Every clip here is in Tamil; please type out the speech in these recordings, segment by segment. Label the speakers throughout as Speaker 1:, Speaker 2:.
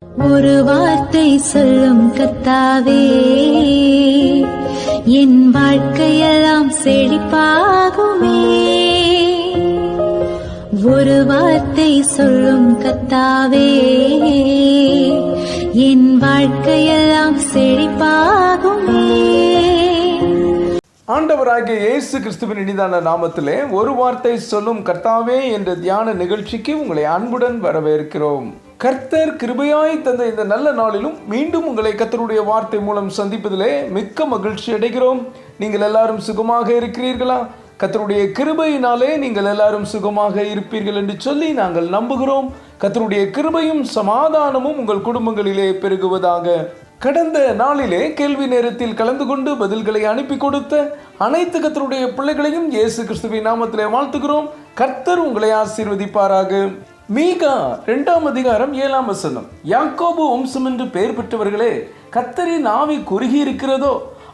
Speaker 1: ஒரு வார்த்தை சொல்லும் கர்த்தாவே, என் வாழ்க்கையெல்லாம் செழிப்பாகுமே. ஒரு வார்த்தை சொல்லும் கர்த்தாவே, என் வாழ்க்கையெல்லாம் செழிப்பாகுமே.
Speaker 2: ஆண்டவராகிய இயேசு கிறிஸ்துவின் இனிதான நாமத்திலே ஒரு வார்த்தை சொல்லும் கர்த்தாவே என்ற தியான நிகழ்ச்சிக்கு உங்களை அன்புடன் வரவேற்கிறோம். கர்த்தர் கிருபையாய் தந்த இந்த நல்ல நாளிலும் மீண்டும் உங்களை கர்த்தருடைய வார்த்தை மூலம் சந்திப்பதிலே மிக்க மகிழ்ச்சி அடைகிறோம். நீங்கள் எல்லாரும் சுகமாக இருக்கிறீர்களா? கர்த்தருடைய கிருபையினாலே நீங்கள் எல்லாரும் சுகமாக இருப்பீர்கள் என்று சொல்லி நாங்கள் நம்புகிறோம். கர்த்தருடைய கிருபையும் சமாதானமும் உங்கள் குடும்பங்களிலே பெருகுவதாக. கடந்த நாளிலே கேள்வி நேரத்தில் கலந்து கொண்டு பதில்களை அனுப்பி கொடுத்த அனைத்து கர்த்தருடைய பிள்ளைகளையும் இயேசு கிறிஸ்துவின் நாமத்திலே வாழ்த்துகிறோம். கர்த்தர் உங்களை ஆசீர்வதிப்பாராக. மீகா 2ஆம் அதிகாரம் 7ஆம் வசனம். யாக்கோபு வம்சம் என்று பெயர் பெற்றவர்களே, கர்த்தரின் ஆவி குறுகி இருக்கிறதோ,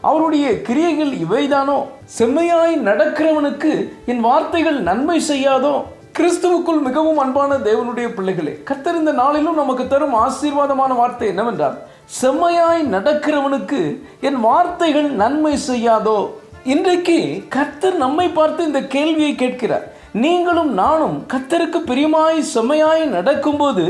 Speaker 2: அவருடைய கிரியைகள் இவைதானோ? செம்மையாய் நடக்கிறவனுக்கு என் வார்த்தைகள் நன்மை செய்யாதோ? கிறிஸ்துவுக்குள் மிகவும் அன்பான தேவனுடைய பிள்ளைகளே, கர்த்தர் இந்த நாளிலும் நமக்கு தரும் ஆசீர்வாதமான வார்த்தை என்னவென்றால், செம்மையாய் நடக்கிறவனுக்கு என் வார்த்தைகள் நன்மை செய்யாதோ? இன்றைக்கு கர்த்தர் நம்மை பார்த்து இந்த கேள்வியை கேட்கிறார். நீங்களும் நானும் கர்த்தருக்கு பிரியமாய் செம்மையாய் நடக்கும்போது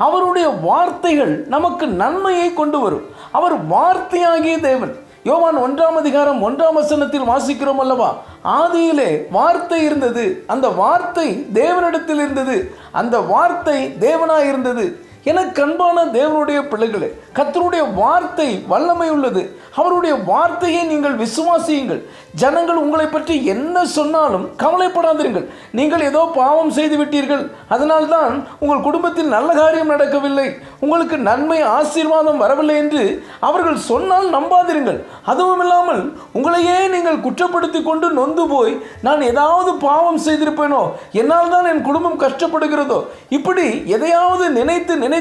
Speaker 2: அவருடைய வார்த்தைகள் நமக்கு நன்மையை கொண்டு வரும். அவர் வார்த்தையாகிய தேவன். யோவான் 1ஆம் அதிகாரம் 1ஆம் வசனத்தில் வாசிக்கிறோம் அல்லவா? ஆதியிலே வார்த்தை இருந்தது, அந்த வார்த்தை தேவனிடத்தில் இருந்தது, அந்த வார்த்தை தேவனாய் இருந்தது. எனக்கு அன்பான தேவனுடைய பிள்ளைகளே, கர்த்தருடைய வார்த்தை வல்லமை உள்ளது. அவருடைய வார்த்தையை நீங்கள் விசுவாசியுங்கள். ஜனங்கள் உங்களை பற்றி என்ன சொன்னாலும் கவலைப்படாதீர்கள். நீங்கள் ஏதோ பாவம் செய்து விட்டீர்கள், அதனால்தான் உங்கள் குடும்பத்தில் நல்ல காரியம் நடக்கவில்லை, உங்களுக்கு நன்மை ஆசீர்வாதம் வரவில்லை என்று அவர்கள் சொன்னால் நம்பாதீர்கள். அதுவும் இல்லாமல் உங்களையே நீங்கள் குற்றப்படுத்தி கொண்டு நொந்து போய், நான் ஏதாவது பாவம் செய்திருப்பேனோ, என்னால் தான் என் குடும்பம் கஷ்டப்படுகிறதோ, இப்படி எதையாவது நினைத்து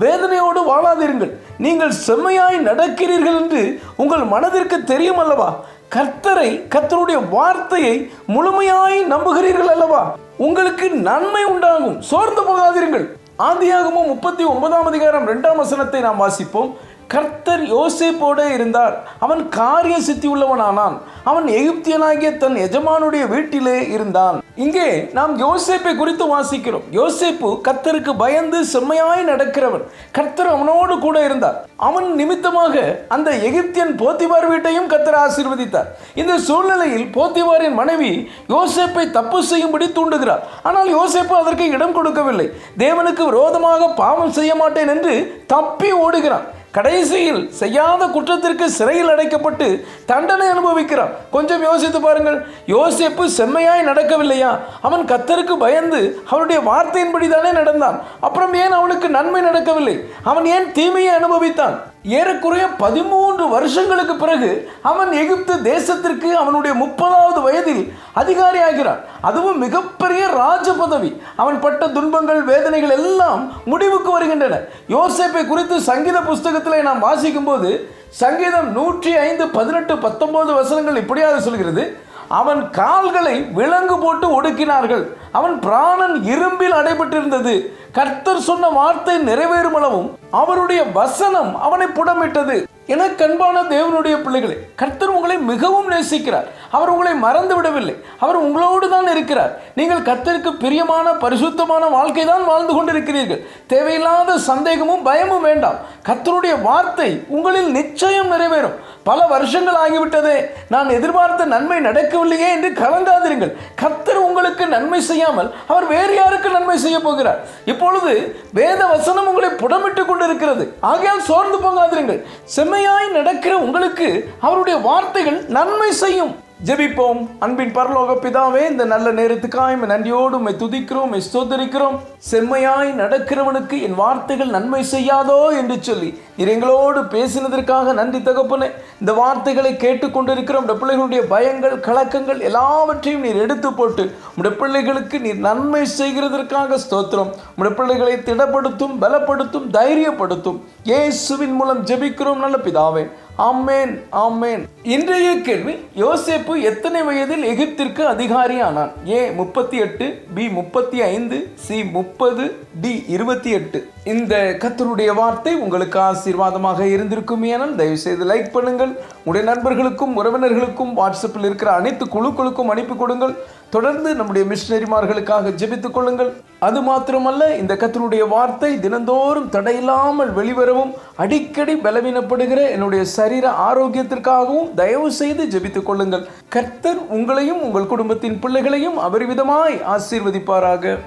Speaker 2: வேதனையோடு வாழாதீர்கள். நீங்கள் செம்மையாய் நடக்கிறீர்கள் என்று உங்கள் மனதிற்கு தெரியும் அல்லவா? கர்த்தரை, கர்த்தருடைய வார்த்தையை முழுமையாய் நம்புகிறீர்கள் அல்லவா? உங்களுக்கு நன்மை உண்டாகும். சோர்ந்து போகாதீர்கள். ஆதியாகமம் 39ஆம் அதிகாரம் 2ஆம் வசனத்தை நாம் வாசிப்போம். கர்த்தர் யோசேப்போடு இருந்தார், அவன் காரிய சித்தி உள்ளவனானான், அவன் எகிப்தியனாகிய தன் எஜமானுடைய வீட்டிலே இருந்தான். இங்கே நாம் யோசேப்பை குறித்து வாசிக்கிறோம். யோசேப்பு கர்த்தருக்கு பயந்து செம்மையாய் நடக்கிறவன். கர்த்தர் அவனோடு கூட இருந்தார். அவன் நிமித்தமாக அந்த எகிப்தியன் போத்திபார் வீட்டையும் கர்த்தர் ஆசீர்வதித்தார். இந்த சூழ்நிலையில் போத்திபாரின் மனைவி யோசேப்பை தப்பு செய்யும்படி தூண்டுகிறார். ஆனால் யோசேப்பு அதற்கு இடம் கொடுக்கவில்லை. தேவனுக்கு விரோதமாக பாவம் செய்ய மாட்டேன் என்று தப்பி ஓடுகிறான். கடைசியில் செய்யாத குற்றத்திற்கு சிறையில் அடைக்கப்பட்டு தண்டனை அனுபவிக்கிறான். கொஞ்சம் யோசித்து பாருங்கள். யோசேப்பு செம்மையாய் நடக்கவில்லையா? அவன் கர்த்தருக்கு பயந்து அவருடைய வார்த்தையின்படி தானே நடந்தான். அப்புறம் ஏன் அவனுக்கு நன்மை நடக்கவில்லை? அவன் ஏன் தீமையை அனுபவித்தான்? ஏறக்குறைய 13 வருஷங்களுக்கு பிறகு அவன் எகிப்து தேசத்திற்கு அவனுடைய 30வது வயதில் அதிகாரி ஆகிறான். அதுவும் மிகப்பெரிய ராஜ பதவி. அவன் பட்ட துன்பங்கள், வேதனைகள் எல்லாம் முடிவுக்கு வருகின்றன. யோசேப்பை குறித்து சங்கீத புஸ்தகத்திலே நாம் வாசிக்கும் போது சங்கீதம் 105, 18, 19 வசனங்கள் இப்படியாக சொல்கிறது. அவன் கால்களை விலங்கு போட்டு ஒடுக்கினார்கள், அவன் பிராணன் இரும்பில் அடைபட்டிருந்தது. கர்த்தர் சொன்ன வார்த்தை நிறைவேறும் அளவும் அவருடைய வசனம் அவனை புடமிட்டது. எனக்கு அன்பான தேவனுடைய பிள்ளைகளே, கர்த்தர் உங்களை மிகவும் நேசிக்கிறார். அவர் உங்களை மறந்து விடவில்லை. அவர் உங்களோடு தான் இருக்கிறார். நீங்கள் கர்த்தருக்கு பிரியமான பரிசுத்தமான வாழ்க்கை தான் வாழ்ந்து கொண்டிருக்கிறீர்கள். தேவையில்லாத சந்தேகமும் பயமும் வேண்டாம். கர்த்தருடைய வார்த்தை உங்களில் நிச்சயம் நிறைவேறும். பல வருஷங்கள் ஆகிவிட்டதே, நான் எதிர்பார்த்த நன்மை நடக்கவில்லையே என்று கலங்காதீர்கள். கர்த்தர் உங்களுக்கு நன்மை செய்யாமல் அவர் வேறு யாருக்கு நன்மை செய்ய போகிறார்? இப்பொழுது வேத வசனம் உங்களை புடமிட்டு கொண்டிருக்கிறது. ஆகையால் சோர்ந்து போகாதீர்கள். செம்மையாய் நடக்கிற உங்களுக்கு அவருடைய வார்த்தைகள் நன்மை செய்யும். ஜெபிப்போம். அன்பின் பரலோக பிதாவே, இந்த நல்ல நேரத்துக்காய் நன்றியோடு உம்மை துதிக்கிறோம், உம்மை ஸ்தோத்திரிக்கிறோம். செம்மையாய் நடக்கிறவனுக்கு என் வார்த்தைகள் நன்மை செய்யாதோ என்று சொல்லி நீர் எங்களோடு பேசினதற்காக நன்றி தகப்பனே. இந்த வார்த்தைகளை கேட்டுக்கொண்டிருக்கிற உடைய பிள்ளைகளுடைய பயங்கள், கலக்கங்கள் எல்லாவற்றையும் நீர் எடுத்து போட்டு உடைய பிள்ளைகளுக்கு நீர் நன்மை செய்கிறதற்காக ஸ்தோத்திரம். உடைய பிள்ளைகளை திடப்படுத்தும், பலப்படுத்தும், தைரியப்படுத்தும். இயேசுவின் மூலம் ஜெபிக்கிறோம் நல்ல பிதாவே, ஆமென், ஆமென். இன்றைய கேள்வி, யோசேப்பு எத்தனை வயதில் எகிப்திற்கு அதிகாரி ஆனான்? ஏ 38, பி 35, சி 30, டி 28. இந்த கர்த்தருடைய வார்த்தை உங்களுக்கு ஆசீர்வாதமாக இருந்திருக்கும். ஏனால் தயவு செய்து லைக் பண்ணுங்கள். உடைய நண்பர்களுக்கும் உறவினர்களுக்கும் வாட்ஸ்அப்பில் இருக்கிற அனைத்து குழுக்களுக்கும் அனுப்பி கொடுங்கள். தொடர்ந்து நம்முடைய மிஷனரிமார்களுக்காக ஜெபித்துக் கொள்ளுங்கள். அது மாத்திரமல்ல, இந்த கர்த்தருடைய வார்த்தை தினந்தோறும் தடையில்லாமல் வெளிவரவும், அடிக்கடி பலவீனப்படுகிற என்னுடைய சரீர ஆரோக்கியத்திற்காகவும் தயவு செய்து ஜெபித்துக் கொள்ளுங்கள். கர்த்தர் உங்களையும் உங்கள் குடும்பத்தின் பிள்ளைகளையும் அபரிவிதமாய் ஆசீர்வதிப்பாராக.